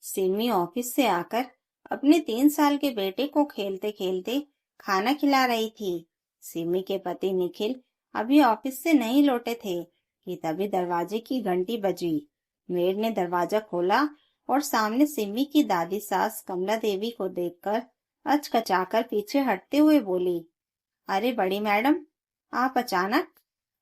Simi office से आकर अपने 3 साल के बेटे को खेलते खेलते खाना खिला रही थी। सिमी के पति निखिल अभी ऑफिस से नहीं लौटे थे कि तभी दरवाजे की घंटी बजी। मेड ने दरवाजा खोला और सामने सिमी की दादी सास कमला देवी को देखकर अचकचाकर पीछे हटते हुए बोली, अरे बड़ी मैडम, आप अचानक?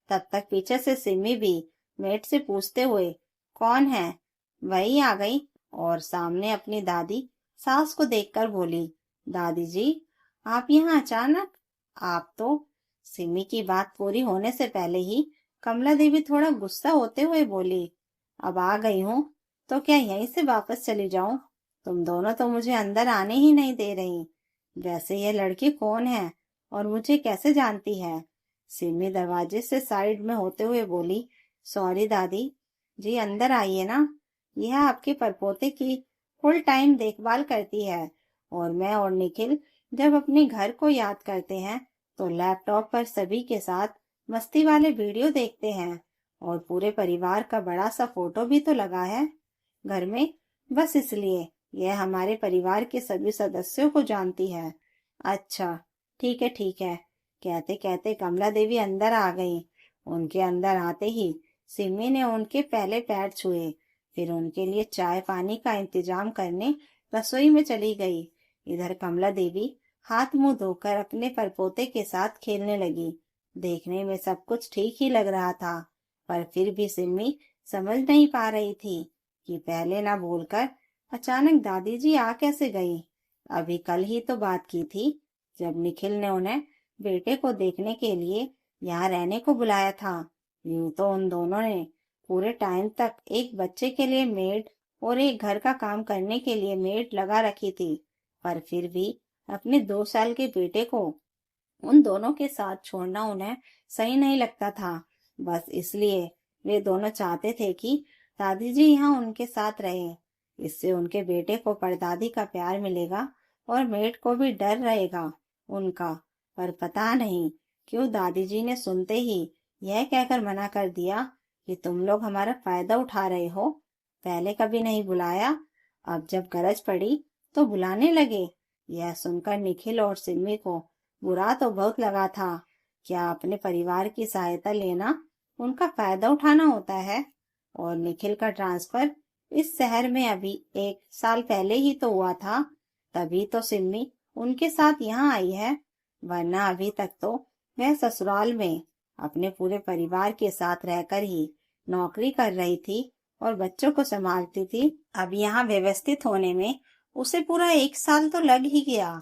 तब तक पीछे से सिमी भी मेड से पूछते हुए, कौन है? वही आ गई और सामने अपनी दादी सास को देखकर बोली, दादी जी, आप यहाँ अचानक? आप तो। सिमी की बात पूरी होने से पहले ही कमला देवी थोड़ा गुस्सा होते हुए बोली, अब आ गई हूँ तो क्या यहीं से वापस चली जाऊं? तुम दोनों तो मुझे अंदर आने ही नहीं दे रही। वैसे ये लड़की कौन है और मुझे कैसे जानती है? सिमी दरवाजे से साइड में होते हुए बोली, सॉरी दादी जी, अंदर आइए ना। यह आपके परपोते की फुल टाइम देखभाल करती है और मैं और निखिल जब अपने घर को याद करते हैं तो लैपटॉप पर सभी के साथ मस्ती वाले वीडियो देखते हैं और पूरे परिवार का बड़ा सा फोटो भी तो लगा है घर में। बस इसलिए यह हमारे परिवार के सभी सदस्यों को जानती है। अच्छा, ठीक है ठीक है। कहते कहते कमला देवी अंदर आ गई। उनके अंदर आते ही सिमी ने उनके पहले पैर छुए, फिर उनके लिए चाय पानी का इंतजाम करने रसोई में चली गई। इधर कमला देवी हाथ मुंह धोकर अपने परपोते के साथ खेलने लगी। देखने में सब कुछ ठीक ही लग रहा था, पर फिर भी सिमी समझ नहीं पा रही थी कि पहले ना बोलकर अचानक दादी जी आ कैसे गई। अभी कल ही तो बात की थी जब निखिल ने उन्हें बेटे को देखने के लिए यहाँ रहने को बुलाया था। यूं तो उन दोनों ने पूरे टाइम तक एक बच्चे के लिए मेड और एक घर का काम करने के लिए मेड लगा रखी थी, पर फिर भी अपने 2 साल के बेटे को उन दोनों के साथ छोड़ना उन्हें सही नहीं लगता था। बस इसलिए वे दोनों चाहते थे कि दादी जी यहाँ उनके साथ रहें। इससे उनके बेटे को परदादी का प्यार मिलेगा और मेड को भी डर रहेगा उनका। पर पता नहीं क्यों दादी जी ने सुनते ही यह कहकर मना कर दिया कि तुम लोग हमारा फायदा उठा रहे हो। पहले कभी नहीं बुलाया, अब जब गरज पड़ी तो बुलाने लगे। यह सुनकर निखिल और सिमी को बुरा तो बहुत लगा था। क्या अपने परिवार की सहायता लेना उनका फायदा उठाना होता है? और निखिल का ट्रांसफर इस शहर में अभी 1 साल पहले ही तो हुआ था, तभी तो सिमी उनके साथ यहाँ आई है, वरना अभी तक तो वह ससुराल में अपने पूरे परिवार के साथ रहकर ही नौकरी कर रही थी और बच्चों को संभालती थी। अब यहाँ व्यवस्थित होने में उसे पूरा 1 साल तो लग ही गया।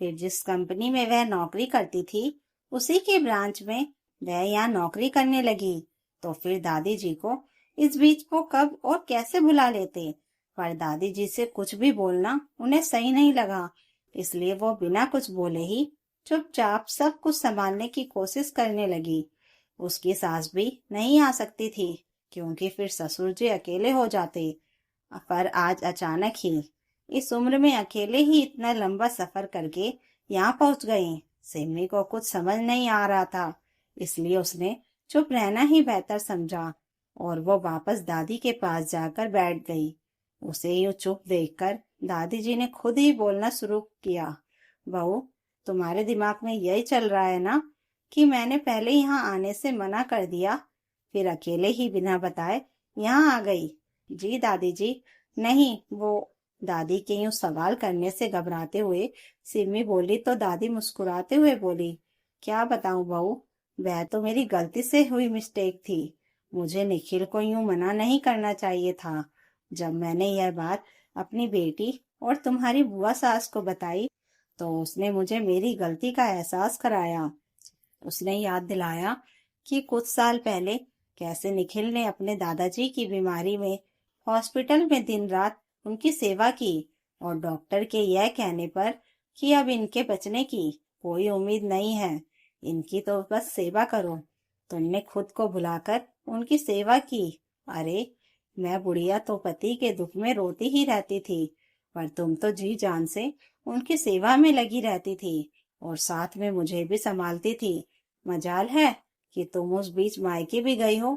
फिर जिस कंपनी में वह नौकरी करती थी उसी के ब्रांच में वह यहाँ नौकरी करने लगी, तो फिर दादी जी को इस बीच वो कब और कैसे बुला लेते। पर दादी जी से कुछ भी बोलना उन्हें सही नहीं लगा, इसलिए वो बिना कुछ बोले ही चुपचाप सब कुछ संभालने की कोशिश करने लगी। उसकी सास भी नहीं आ सकती थी क्योंकि फिर ससुर जी अकेले हो जाते। पर आज अचानक ही इस उम्र में अकेले ही इतना लंबा सफर करके यहाँ पहुंच गए। सिमी को कुछ समझ नहीं आ रहा था, इसलिए उसने चुप रहना ही बेहतर समझा और वो वापस दादी के पास जाकर बैठ गई। उसे यूं चुप देखकर दादी जी ने खुद ही बोलना शुरू किया, बहू, तुम्हारे दिमाग में यही चल रहा है ना कि मैंने पहले यहाँ आने से मना कर दिया, फिर अकेले ही बिना बताए यहाँ आ गई? जी दादी जी, नहीं वो। दादी के यूं सवाल करने से घबराते हुए सिमी बोली तो दादी मुस्कुराते हुए बोली, क्या बताऊं बहू, वह तो मेरी गलती से हुई मिस्टेक थी। मुझे निखिल को यूं मना नहीं करना चाहिए था। जब मैंने यह बात अपनी बेटी और तुम्हारी बुआ सास को बताई तो उसने मुझे मेरी गलती का एहसास कराया। उसने याद दिलाया कि कुछ साल पहले कैसे निखिल ने अपने दादाजी की बीमारी में हॉस्पिटल में दिन रात उनकी सेवा की और डॉक्टर के यह कहने पर कि अब इनके बचने की कोई उम्मीद नहीं है, इनकी तो बस सेवा करो। तुमने खुद को भुलाकर उनकी सेवा की। अरे, मैं बुढ़िया तो पति के दुख में रोती ही रहती थी, पर तुम तो जी जान से उनकी सेवा में लगी रहती थी और साथ में मुझे भी संभालती थी। मजाल है कि तुम उस बीच मायके भी गई हो।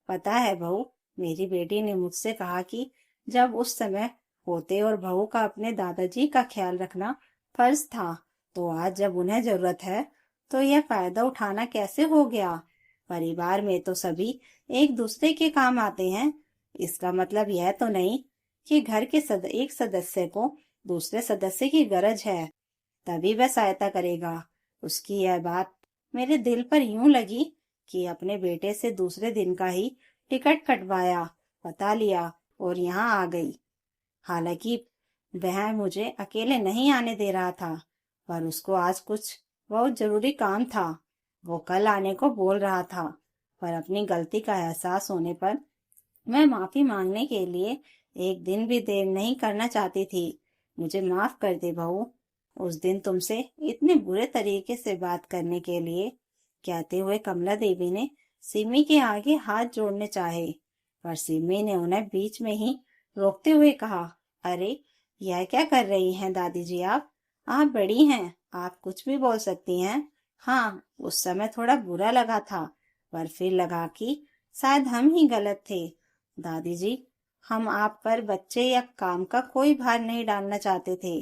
पता है बहू, मेरी बेटी ने मुझसे कहा कि जब उस समय पोते और बहू का अपने दादाजी का ख्याल रखना फर्ज था, तो आज जब उन्हें जरूरत है तो यह फायदा उठाना कैसे हो गया? परिवार में तो सभी एक दूसरे के काम आते हैं। इसका मतलब यह तो नहीं कि घर के एक सदस्य को दूसरे सदस्य की गरज है तभी वह सहायता करेगा। उसकी यह बात मेरे दिल पर यूं लगी कि अपने बेटे से दूसरे दिन का ही टिकट कटवाया, पता लिया और यहाँ आ गई। हालांकि वह मुझे अकेले नहीं आने दे रहा था, पर उसको आज कुछ बहुत जरूरी काम था। वो कल आने को बोल रहा था, पर अपनी गलती का एहसास होने पर मैं माफी मांगने के लिए एक दिन भी देर नहीं करना चाहती थी। मुझे माफ कर दे बहू, उस दिन तुमसे इतने बुरे तरीके से बात करने के लिए। कहते हुए कमला देवी ने सिमी के आगे हाथ जोड़ने चाहे, पर सिमी ने उन्हें बीच में ही रोकते हुए कहा, अरे यह क्या कर रही हैं दादी जी? आप बड़ी हैं, आप कुछ भी बोल सकती हैं। हाँ, उस समय थोड़ा बुरा लगा था, पर फिर लगा कि शायद हम ही गलत थे। दादी जी, हम आप पर बच्चे या काम का कोई भार नहीं डालना चाहते थे।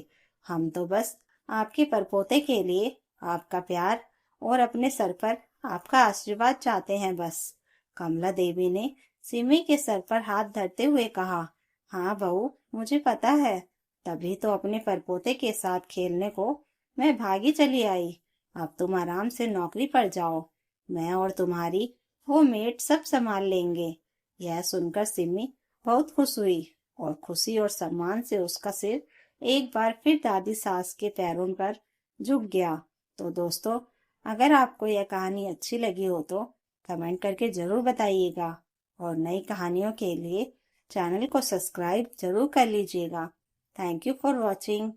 हम तो बस आपके परपोते के लिए आपका प्यार और अपने सर पर आपका आशीर्वाद चाहते हैं बस। कमला देवी ने सिमी के सर पर हाथ धरते हुए कहा, हाँ बहू, मुझे पता है, तभी तो अपने परपोते के साथ खेलने को मैं भागी चली आई। अब तुम आराम से नौकरी पर जाओ, मैं और तुम्हारी वो मेट सब संभाल लेंगे। यह सुनकर सिमी बहुत खुश हुई और खुशी और सम्मान से उसका सिर एक बार फिर दादी सास के पैरों पर झुक गया। तो दोस्तों, अगर आपको यह कहानी अच्छी लगी हो तो कमेंट करके जरूर बताइएगा और नई कहानियों के लिए चैनल को सब्सक्राइब जरूर कर लीजिएगा। Thank you for watching.